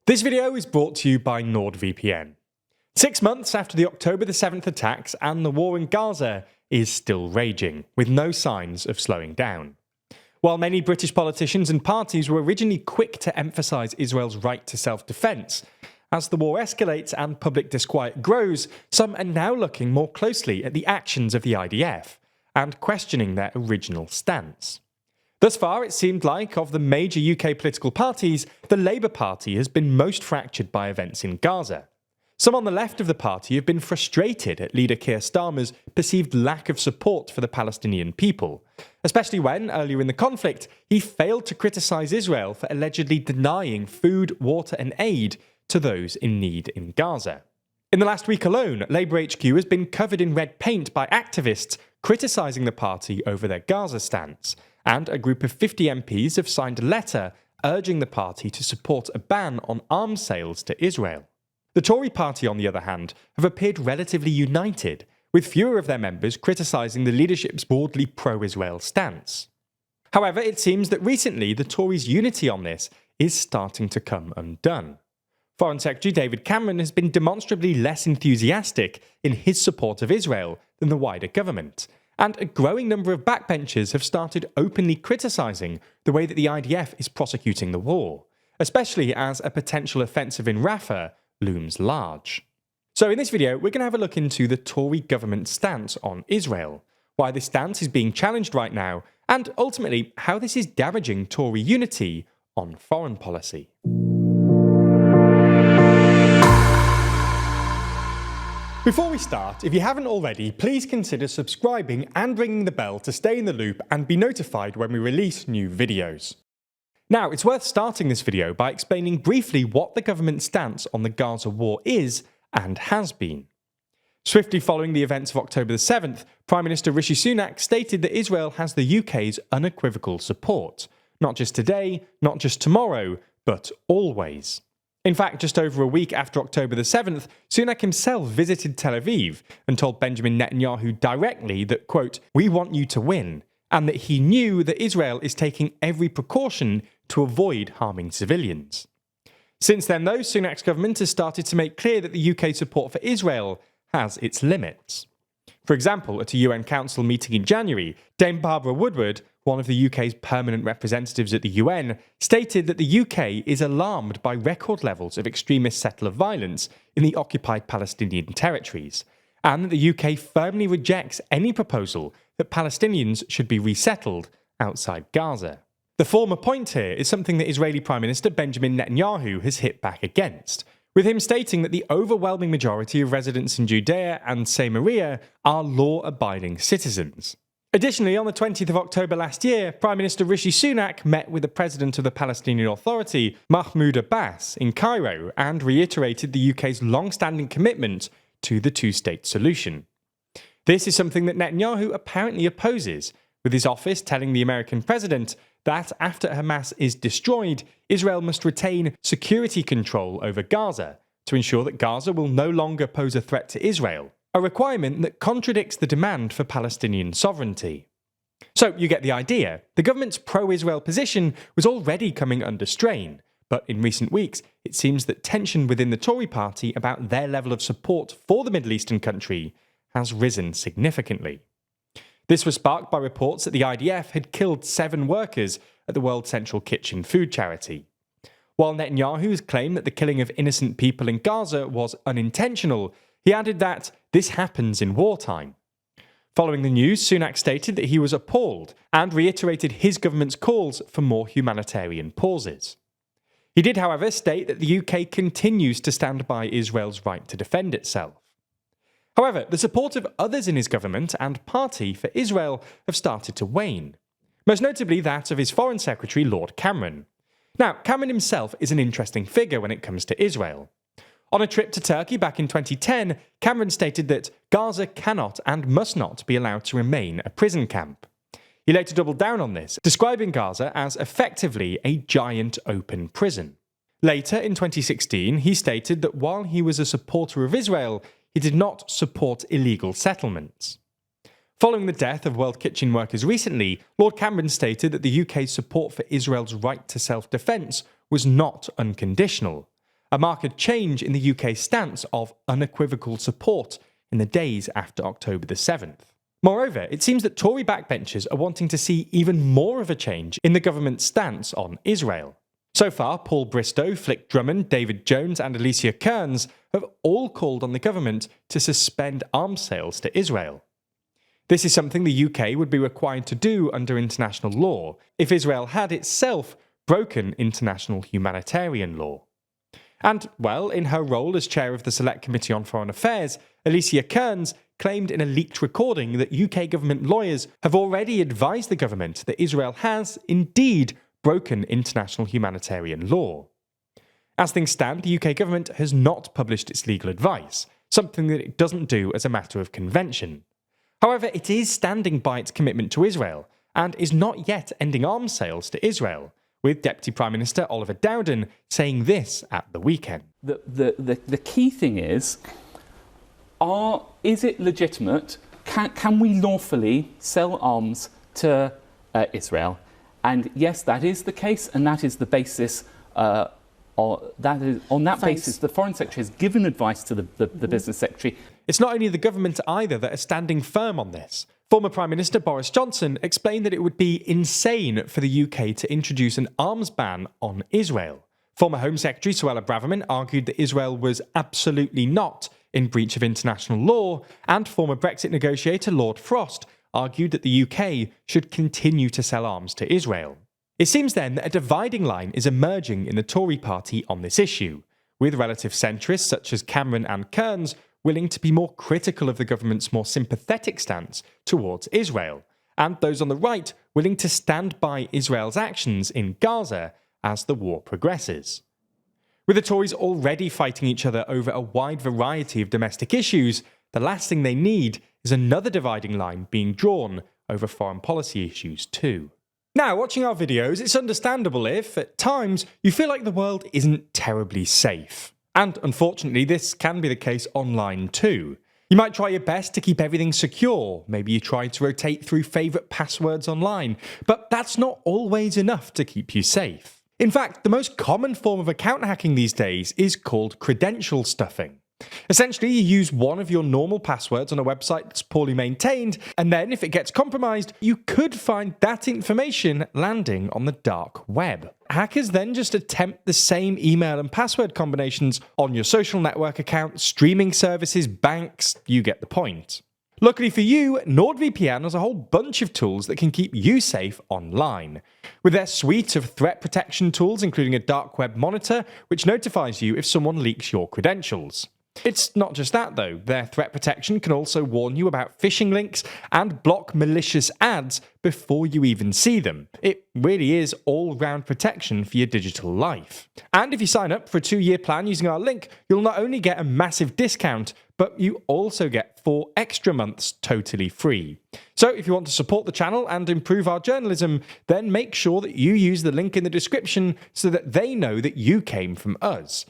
This video is brought to you by NordVPN. 6 months after the October the 7th attacks and the war in Gaza is still raging, with no signs of slowing down. While many British politicians and parties were originally quick to emphasise Israel's right to self-defence, as the war escalates and public disquiet grows, some are now looking more closely at the actions of the IDF and questioning their original stance. Thus far, it seemed like, of the major UK political parties, the Labour Party has been most fractured by events in Gaza. Some on the left of the party have been frustrated at leader Keir Starmer's perceived lack of support for the Palestinian people, especially when, earlier in the conflict, he failed to criticise Israel for allegedly denying food, water and aid to those in need in Gaza. In the last week alone, Labour HQ has been covered in red paint by activists criticising the party over their Gaza stance, and a group of 50 MPs have signed a letter urging the party to support a ban on arms sales to Israel. The Tory party, on the other hand, have appeared relatively united, with fewer of their members criticising the leadership's broadly pro-Israel stance. However, it seems that recently the Tories' unity on this is starting to come undone. Foreign Secretary David Cameron has been demonstrably less enthusiastic in his support of Israel than the wider government, and a growing number of backbenchers have started openly criticising the way that the IDF is prosecuting the war, especially as a potential offensive in Rafah looms large. So in this video, we're going to have a look into the Tory government stance on Israel, why this stance is being challenged right now, and ultimately how this is damaging Tory unity on foreign policy. Before we start, if you haven't already, please consider subscribing and ringing the bell to stay in the loop and be notified when we release new videos. Now, it's worth starting this video by explaining briefly what the government's stance on the Gaza war is and has been. Swiftly following the events of October the 7th, Prime Minister Rishi Sunak stated that Israel has the UK's unequivocal support, not just today, not just tomorrow, but always. In fact, just over a week after October the 7th, Sunak himself visited Tel Aviv and told Benjamin Netanyahu directly that, quote, "We want you to win," and that he knew that Israel is taking every precaution to avoid harming civilians. Since then, though, Sunak's government has started to make clear that the UK's support for Israel has its limits. For example, at a UN Council meeting in January, Dame Barbara Woodward, one of the UK's permanent representatives at the UN, stated that the UK is alarmed by record levels of extremist settler violence in the occupied Palestinian territories, and that the UK firmly rejects any proposal that Palestinians should be resettled outside Gaza. The former point here is something that Israeli Prime Minister Benjamin Netanyahu has hit back against, with him stating that the overwhelming majority of residents in Judea and Samaria are law-abiding citizens. Additionally, on the 20th of October last year, Prime Minister Rishi Sunak met with the President of the Palestinian Authority, Mahmoud Abbas, in Cairo and reiterated the UK's long-standing commitment to the two-state solution. This is something that Netanyahu apparently opposes, with his office telling the American president that after Hamas is destroyed, Israel must retain security control over Gaza to ensure that Gaza will no longer pose a threat to Israel, a requirement that contradicts the demand for Palestinian sovereignty. So you get the idea. The government's pro-Israel position was already coming under strain, but in recent weeks it seems that tension within the Tory party about their level of support for the Middle Eastern country has risen significantly. This was sparked by reports that the IDF had killed 7 workers at the World Central Kitchen food charity. While Netanyahu has claimed that the killing of innocent people in Gaza was unintentional, he added that this happens in wartime. Following the news, Sunak stated that he was appalled and reiterated his government's calls for more humanitarian pauses. He did, however, state that the UK continues to stand by Israel's right to defend itself. However, the support of others in his government and party for Israel have started to wane, most notably that of his Foreign Secretary Lord Cameron. Now, Cameron himself is an interesting figure when it comes to Israel. On a trip to Turkey back in 2010, Cameron stated that Gaza cannot and must not be allowed to remain a prison camp. He later doubled down on this, describing Gaza as effectively a giant open prison. Later, in 2016, he stated that while he was a supporter of Israel, he did not support illegal settlements. Following the death of World Kitchen workers recently, Lord Cameron stated that the UK's support for Israel's right to self-defence was not unconditional, a marked change in the UK's stance of unequivocal support in the days after October the 7th. Moreover, it seems that Tory backbenchers are wanting to see even more of a change in the government's stance on Israel. So far, Paul Bristow, Flick Drummond, David Jones and Alicia Kearns have all called on the government to suspend arms sales to Israel. This is something the UK would be required to do under international law if Israel had itself broken international humanitarian law. And, well, in her role as chair of the Select Committee on Foreign Affairs, Alicia Kearns claimed in a leaked recording that UK government lawyers have already advised the government that Israel has, indeed, broken international humanitarian law. As things stand, the UK government has not published its legal advice, something that it doesn't do as a matter of convention. However, it is standing by its commitment to Israel, and is not yet ending arms sales to Israel, with Deputy Prime Minister Oliver Dowden saying this at the weekend. The key thing is it legitimate? Can we lawfully sell arms to Israel? And yes, that is the case, and that is the basis. On that basis, the Foreign Secretary has given advice to the Business Secretary. It's not only the government either that are standing firm on this. Former Prime Minister Boris Johnson explained that it would be insane for the UK to introduce an arms ban on Israel. Former Home Secretary Suella Braverman argued that Israel was absolutely not in breach of international law, and former Brexit negotiator Lord Frost argued that the UK should continue to sell arms to Israel. It seems then that a dividing line is emerging in the Tory party on this issue, with relative centrists such as Cameron and Kearns willing to be more critical of the government's more sympathetic stance towards Israel, and those on the right willing to stand by Israel's actions in Gaza as the war progresses. With the Tories already fighting each other over a wide variety of domestic issues, the last thing they need is another dividing line being drawn over foreign policy issues too. Now, watching our videos, it's understandable if, at times, you feel like the world isn't terribly safe. And unfortunately, this can be the case online too. You might try your best to keep everything secure, maybe you try to rotate through favourite passwords online, but that's not always enough to keep you safe. In fact, the most common form of account hacking these days is called credential stuffing. Essentially, you use one of your normal passwords on a website that's poorly maintained, and then if it gets compromised, you could find that information landing on the dark web. Hackers then just attempt the same email and password combinations on your social network accounts, streaming services, banks, you get the point. Luckily for you, NordVPN has a whole bunch of tools that can keep you safe online. With their suite of threat protection tools, including a dark web monitor, which notifies you if someone leaks your credentials. It's not just that though, their threat protection can also warn you about phishing links and block malicious ads before you even see them. It really is all-round protection for your digital life. And if you sign up for a 2-year plan using our link, you'll not only get a massive discount, but you also get 4 extra months totally free. So if you want to support the channel and improve our journalism, then make sure that you use the link in the description so that they know that you came from us.